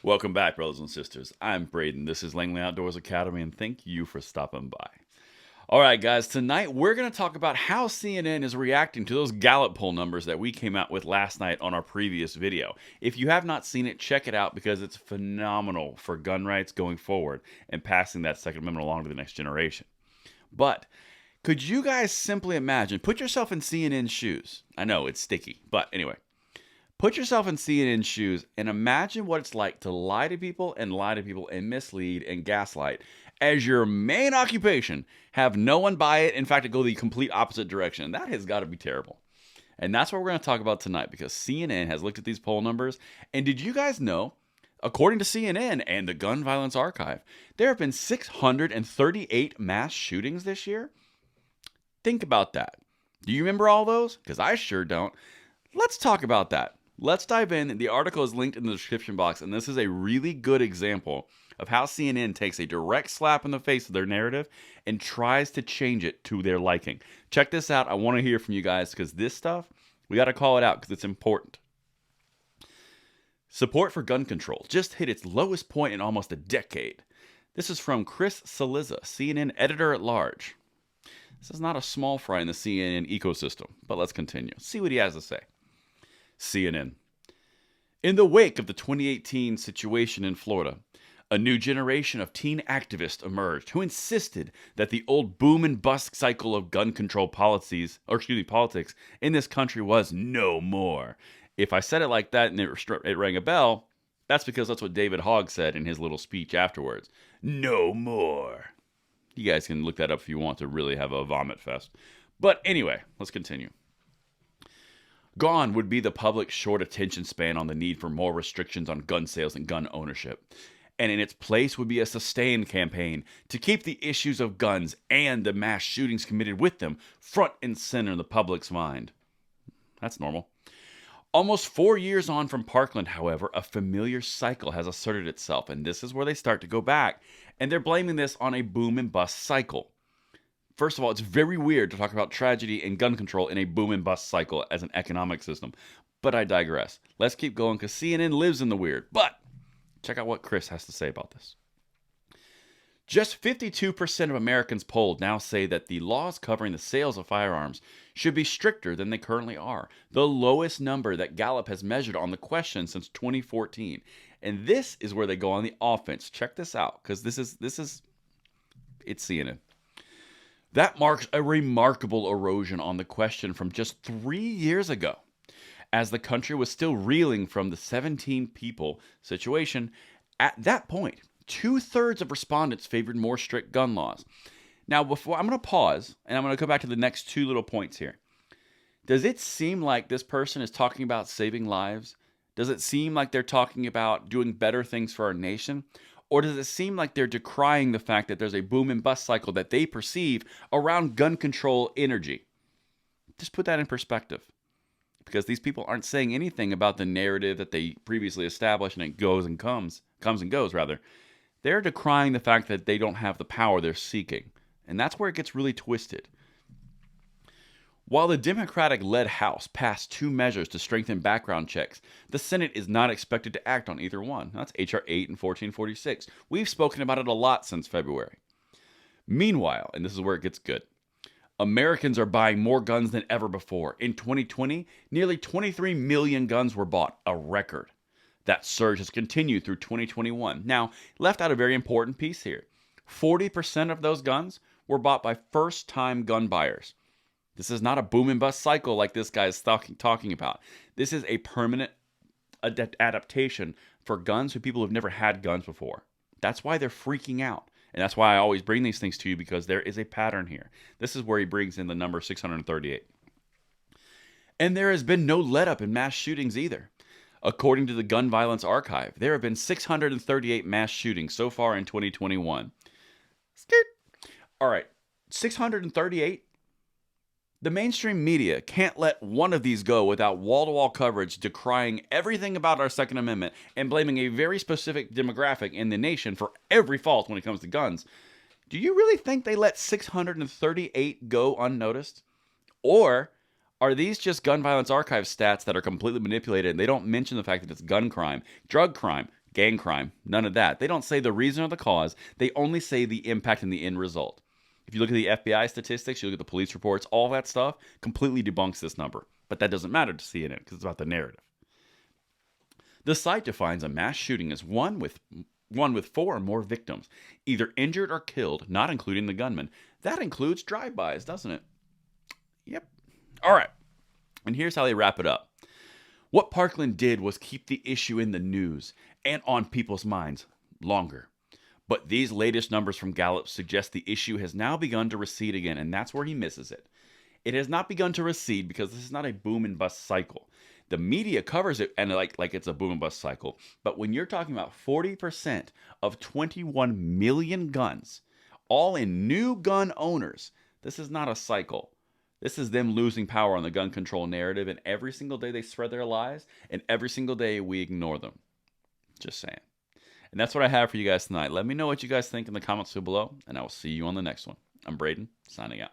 Welcome back, brothers and sisters. I'm Braden. This is Langley Outdoors Academy, and thank you for stopping by. All right, guys, tonight we're going to talk about how CNN is reacting to those Gallup poll numbers that we came out with last night on our previous video. If you have not seen it, check it out because it's phenomenal for gun rights going forward and passing that Second Amendment along to the next generation. But could you guys simply imagine, put yourself in CNN's shoes. I know it's sticky, but anyway. Put yourself in CNN's shoes and imagine what it's like to lie to people and mislead and gaslight as your main occupation. Have no one buy it. In fact, it go the complete opposite direction. That has got to be terrible. And that's what we're going to talk about tonight because CNN has looked at these poll numbers. And did you guys know, according to CNN and the Gun Violence Archive, there have been 638 mass shootings this year? Think about that. Do you remember all those? Because I sure don't. Let's talk about that. Let's dive in. The article is linked in the description box, and this is a really good example of how CNN takes a direct slap in the face of their narrative and tries to change it to their liking. Check this out. I want to hear from you guys because this stuff, we got to call it out because it's important. Support for gun control just hit its lowest point in almost a decade. This is from Chris Cillizza, CNN editor-at-large. This is not a small fry in the CNN ecosystem, but let's continue. See what he has to say. CNN. In the wake of the 2018 situation in Florida, a new generation of teen activists emerged who insisted that the old boom and bust cycle of gun control politics in this country was no more. If I said it like that and it rang a bell, that's because that's what David Hogg said in his little speech afterwards. No more. You guys can look that up if you want to really have a vomit fest. But anyway, let's continue. Gone would be the public's short attention span on the need for more restrictions on gun sales and gun ownership. And in its place would be a sustained campaign to keep the issues of guns and the mass shootings committed with them front and center in the public's mind. That's normal. Almost 4 years on from Parkland, however, a familiar cycle has asserted itself, and this is where they start to go back. And they're blaming this on a boom and bust cycle. First of all, it's very weird to talk about tragedy and gun control in a boom and bust cycle as an economic system. But I digress. Let's keep going because CNN lives in the weird. But check out what Chris has to say about this. Just 52% of Americans polled now say that the laws covering the sales of firearms should be stricter than they currently are, the lowest number that Gallup has measured on the question since 2014. And this is where they go on the offense. Check this out, because it's CNN. That marks a remarkable erosion on the question from just 3 years ago, as the country was still reeling from the 17 people situation. At that point, 2/3 of respondents favored more strict gun laws. Now, before I'm going to pause, and I'm going to go back to the next two little points here. Does it seem like this person is talking about saving lives? Does it seem like they're talking about doing better things for our nation? Or does it seem like they're decrying the fact that there's a boom and bust cycle that they perceive around gun control energy? Just put that in perspective. Because these people aren't saying anything about the narrative that they previously established and it comes and goes, rather. They're decrying the fact that they don't have the power they're seeking. And that's where it gets really twisted. While the Democratic-led House passed 2 measures to strengthen background checks, the Senate is not expected to act on either one. That's H.R. 8 and 1446. We've spoken about it a lot since February. Meanwhile, and this is where it gets good, Americans are buying more guns than ever before. In 2020, nearly 23 million guns were bought, a record. That surge has continued through 2021. Now, left out a very important piece here. 40% of those guns were bought by first-time gun buyers. This is not a boom and bust cycle like this guy is talking about. This is a permanent adaptation for guns for people who've never had guns before. That's why they're freaking out. And that's why I always bring these things to you, because there is a pattern here. This is where he brings in the number 638. And there has been no let-up in mass shootings either. According to the Gun Violence Archive, there have been 638 mass shootings so far in 2021. All right, 638? The mainstream media can't let one of these go without wall-to-wall coverage decrying everything about our Second Amendment and blaming a very specific demographic in the nation for every fault when it comes to guns. Do you really think they let 638 go unnoticed? Or are these just Gun Violence Archive stats that are completely manipulated and they don't mention the fact that it's gun crime, drug crime, gang crime, none of that. They don't say the reason or the cause. They only say the impact and the end result. If you look at the FBI statistics, you look at the police reports, all that stuff completely debunks this number. But that doesn't matter to CNN because it's about the narrative. The site defines a mass shooting as one with 4 or more victims, either injured or killed, not including the gunman. That includes drive-bys, doesn't it? Yep. All right. And here's how they wrap it up. What Parkland did was keep the issue in the news and on people's minds longer. But these latest numbers from Gallup suggest the issue has now begun to recede again, and that's where he misses it. It has not begun to recede because this is not a boom and bust cycle. The media covers it and like it's a boom and bust cycle. But when you're talking about 40% of 21 million guns, all in new gun owners, this is not a cycle. This is them losing power on the gun control narrative, and every single day they spread their lies, and every single day we ignore them. Just saying. And that's what I have for you guys tonight. Let me know what you guys think in the comments below, and I will see you on the next one. I'm Braden, signing out.